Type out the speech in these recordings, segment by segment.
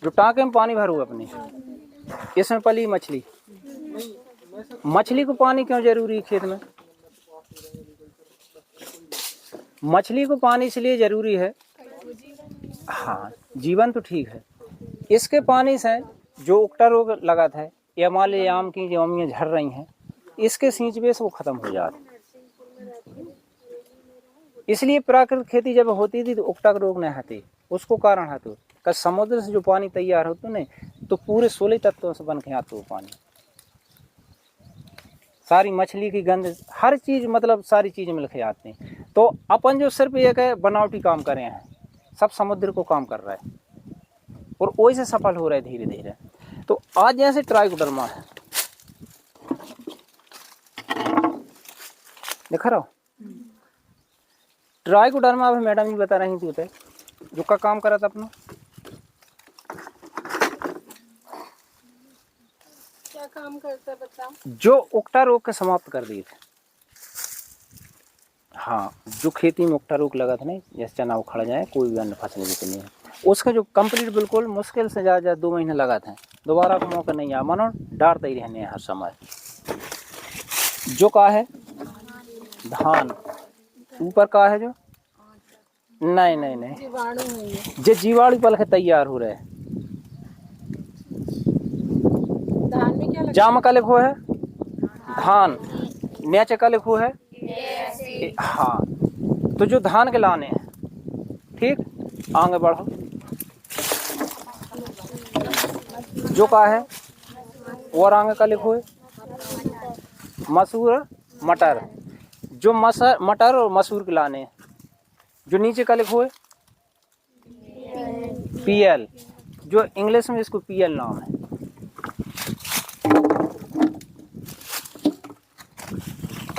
जो टाँके में पानी भरू अपने, इसमें पली मछली। मछली को पानी क्यों जरूरी है खेत में? मछली को पानी इसलिए जरूरी है, हाँ जीवन तो ठीक है, इसके पानी से जो उकटा रोग लगा था या मान लीजिए आम की जो अमियाँ झड़ रही हैं, इसके सींचवे से वो खत्म हो जाते। इसलिए प्राकृतिक खेती जब होती थी तो उकटा रोग नहीं आती, उसको कारण है तो समुद्र से जो पानी तैयार होता ना, तो पूरे 16 तत्वों से बन के आता वो पानी। सारी मछली की गंध, हर चीज, मतलब सारी चीज मिल के आती हैं। तो अपन जो सिर्फ एक है बनावटी काम कर रहे हैं, सब समुद्र को काम कर रहा है और वही से सफल हो रहा है धीरे धीरे। तो आज जैसे ट्राइकोडर्मा है, दिख रहा हो ट्राइकोडर्मा, अभी मैडम जी बता रही थी उसे जो का काम करा था अपना, क्या काम करता बताओ? जो उकटा रोग के समाप्त कर दिए थे। हाँ, जो खेती में उकटा रोग लगा था नहीं, जैसे चना उखड़ जाए, कोई भी अन्य फसल जितनी है, उसका जो कंप्लीट बिल्कुल मुश्किल से ज़्यादा 2 महीने लगा था, दोबारा का मौका नहीं आया, मानो डारते ही रहने हर समय। जो का है धान, ऊपर का है जो नहीं जीवाणु है ये। जो जीवाणु पल के तैयार हो रहे, धान में क्या लगता जाम का लिखो है धान, नीचे का लिखो है हाँ। तो जो धान के लाने हैं, ठीक, आगे बढ़ो। जो का है और आगे का लिखो है मसूर मटर, जो मटर और मसूर के लाने हैं, जो नीचे का लिखो है पीएल, जो इंग्लिश में इसको पीएल नाम है।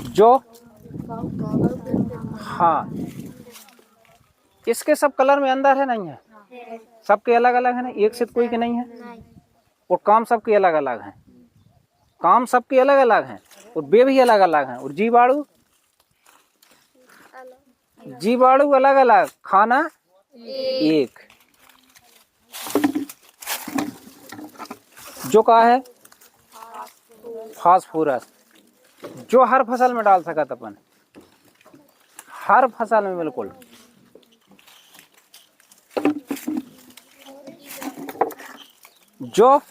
जो हाँ, इसके सब कलर में अंदर है नहीं है, सबके अलग अलग है ना, एक से कोई के नहीं है, और काम सबके अलग अलग हैं, काम सबके अलग अलग हैं और वे भी अलग अलग हैं, और जीवाणु अलग अलग, खाना एक। जो का है फास्फोरस, जो हर फसल में डाल सकत अपन, हर फसल में बिल्कुल। जो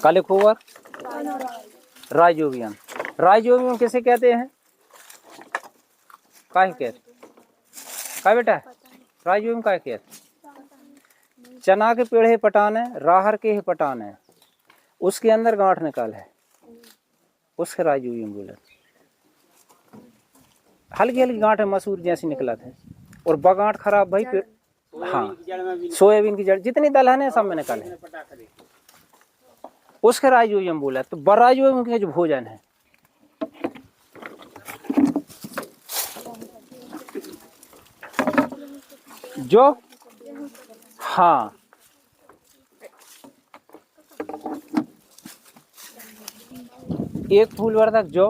कालिकोवर राइजोबियम, राइजोबियम किसे कहते हैं, काहे कहते, का बेटा राइजोबियम काहे कहते? चना के पेड़ है पटान है, राहर के है पटान है, उसके अंदर गांठ निकाल है, उसके राइजोबियम बोले। हल्की हल्की गांठ है, मसूर जैसी निकला था, और बगांठ खराब भाई पेड़, हाँ सोयाबीन की जड़ जितनी दलहन है सब में निकाले, उसके राइजोबियम बोला। तो बराइजोबियम के जो भोजन है, जो हाँ एक फूल वर्धक जो,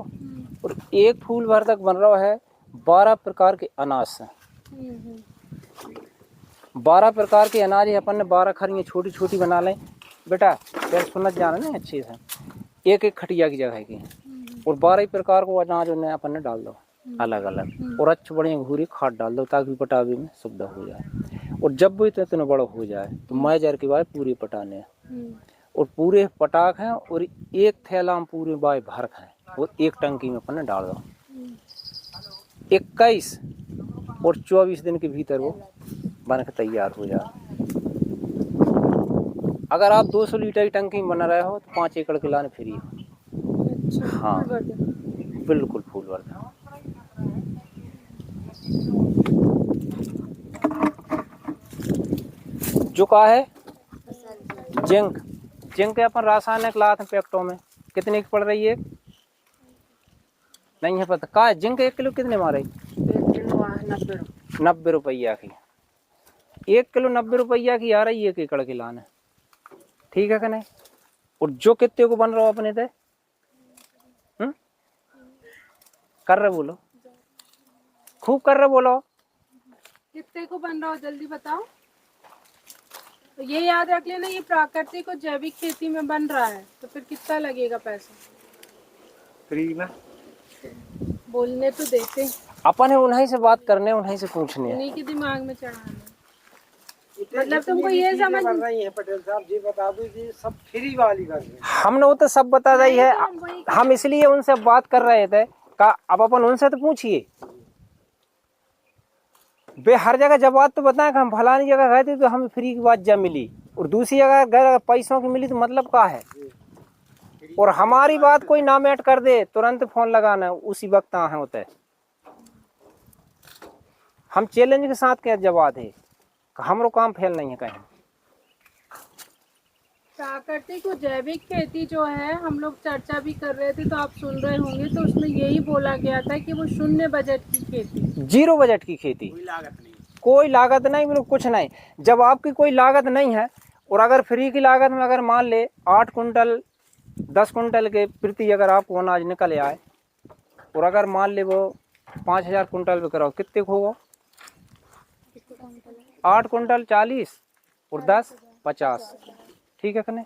और एक फूल वर्धक बन रहा है 12 प्रकार के अनाज से। 12 प्रकार के अनाज है, अपन ने 12 खरियाँ छोटी छोटी बना लें बेटा, फिर सुनत जाना ना अच्छे से, एक एक खटिया की जगह की, और 12 प्रकार को अनाज उन्हें अपन ने डाल दो अलग अलग, और अच्छी बढ़िया घूरी खाद डाल दो ताकि पटावे में सुविधा हो जाए। और जब वो इतना बड़ा हो जाए तो मैं जार के बाद पूरे पटाने हैं, और पूरे पटाख हैं, और एक थैला में पूरे बाय भर हैं, वो एक टंकी में अपन ने डाल दो। 21 और 24 दिन के भीतर वो बन के तैयार हो जाए। अगर आप 200 लीटर की टंकी में बना रहे हो तो 5 एकड़ के लाने फ्री हो। हाँ बिल्कुल फूल वर्धक। जो का है जिंक, जिंक अपन रासायनिक लाते हैं पैकेटों में, कितने की पड़ रही है नहीं है पता, का है जिंक 1 किलो कितने मारे? 90 रुपया की, 1 किलो 90 रुपया की आ रही है 1 एकड़ की लाने, ठीक है कि नहीं? और जो कितने को बन रहा हो अपने थे कर रहे बोलो, खूब कर रहे बोलो, कितने को बन रहा हो जल्दी बताओ। तो ये याद रख लेना, ये प्राकृतिक और जैविक खेती में बन रहा है, तो फिर कितना लगेगा पैसा? फ्री में बोलने तो देते, अपन है उन्हीं से बात करने, उन्हीं से पूछने है। उन्हीं के दिमाग में चढ़ाना। मतलब तुमको ये समझ नहीं है पटेल साहब जी, बता दो जी सब फ्री वाली कर रहे हैं। हमने वो तो सब बता दी है, हम इसलिए उनसे बात कर रहे थे का अब अपन उनसे तो पूछिए। वे हर जगह जब बात तो बताएं कि हम फलानी जगह गए थे तो हमें फ्री की बात जब मिली, और दूसरी जगह गए पैसों की मिली, तो मतलब क्या है? और हमारी बात कोई ना मैट कर दे, तुरंत फोन लगाना उसी वक्त है होता है। हम चैलेंज के साथ क्या जवाब है, हमरो काम फेल नहीं है कहीं। प्राकृतिक और जैविक खेती जो है, हम लोग चर्चा भी कर रहे थे तो आप सुन रहे होंगे, तो उसमें यही बोला गया था कि वो शून्य बजट की खेती, जीरो बजट की खेती, कोई लागत नहीं, मतलब कुछ नहीं। जब आपकी कोई लागत नहीं है, और अगर फ्री की लागत में अगर मान ले 8 कुंटल 10 कुंटल के प्रति अगर आपको अनाज निकल आए, और अगर मान ले वो 5000 कुंटल पे कराओ, कितने को होगा? 8 कुंटल 40 और 10 50, ठीक है कने?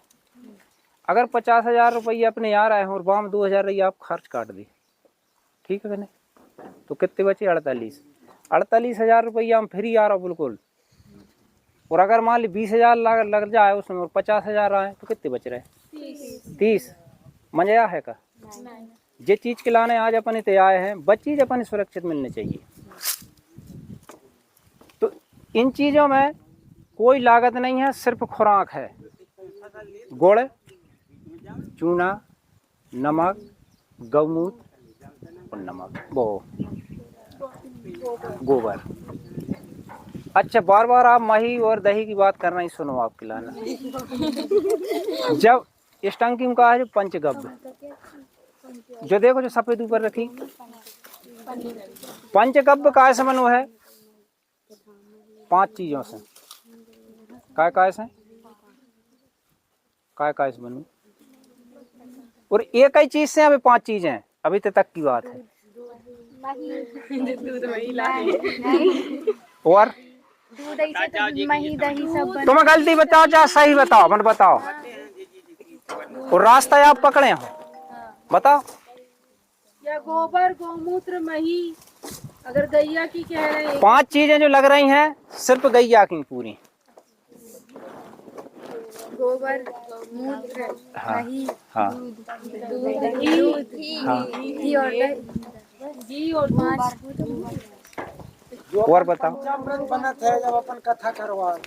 अगर 50,000 रुपये अपने आ रहे हैं और वाम 2000 रही आप खर्च काट दी, ठीक है कने? तो कितने बचे? 48,000 रुपया हम फ्री आ रहा बिल्कुल। और अगर मान ली 20,000 लग जाए उसमें और 50,000 आए, तो कितने बच रहे? 30। मजा है का? जे चीज के लाने आज अपन इतने आए हैं, बच चीज अपन सुरक्षित मिलनी चाहिए। तो इन चीजों में कोई लागत नहीं है, सिर्फ खुराक है। गुड़, चूना, नमक, गौमूत्र और नमक, वो गोबर। अच्छा, बार बार आप मही और दही की बात करना ही, सुनो आप खिलाना। जब इस टंकी में कहा है जो पंचगव्य, जो देखो जो सफेद ऊपर रखी, पंचगव्य काय से बनो है? 5 चीजों से। काय से? काय से बनू? और एक ही चीज से अभी 5 चीजें हैं, अभी तक की बात है। और मही दही सब तुम्हें गलती बताओ चाहे सही बताओ, मत बताओ। और रास्ता आप पकड़े हो, बताओ। या गोबर, गौमूत्र, मही, अगर गैया की कह रहे हैं, 5 चीजें जो लग रही हैं सिर्फ गैया की पूरी। गोबर, मूत्र, हाँ, दही, हाँ, दूध, घी और घी और और बताओ। अमृत बनत है जब अपन कथा करवा।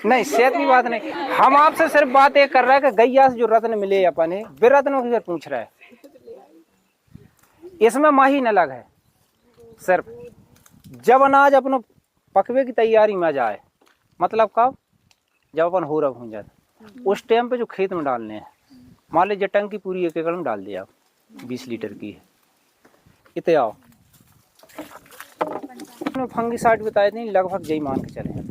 नहीं, सेहत की बात नहीं, हम आपसे सिर्फ बात ये कर रहे हैं कि गैया से जो रत्न मिले अपन है, वे रत्नों की पूछ रहे हैं। इसमें माही न लग है, सिर्फ जब अनाज अपनो पकवे की तैयारी में जाए, मतलब कब? जब अपन हो रहा हो जाता, उस टाइम पे जो खेत में डालने हैं। मान लीजिए टंकी पूरी 1 एकड़ में डाल दिया आप, 20 लीटर की है, इतने आओ फंगिसाइड बताए थे, लगभग यही मान के चले।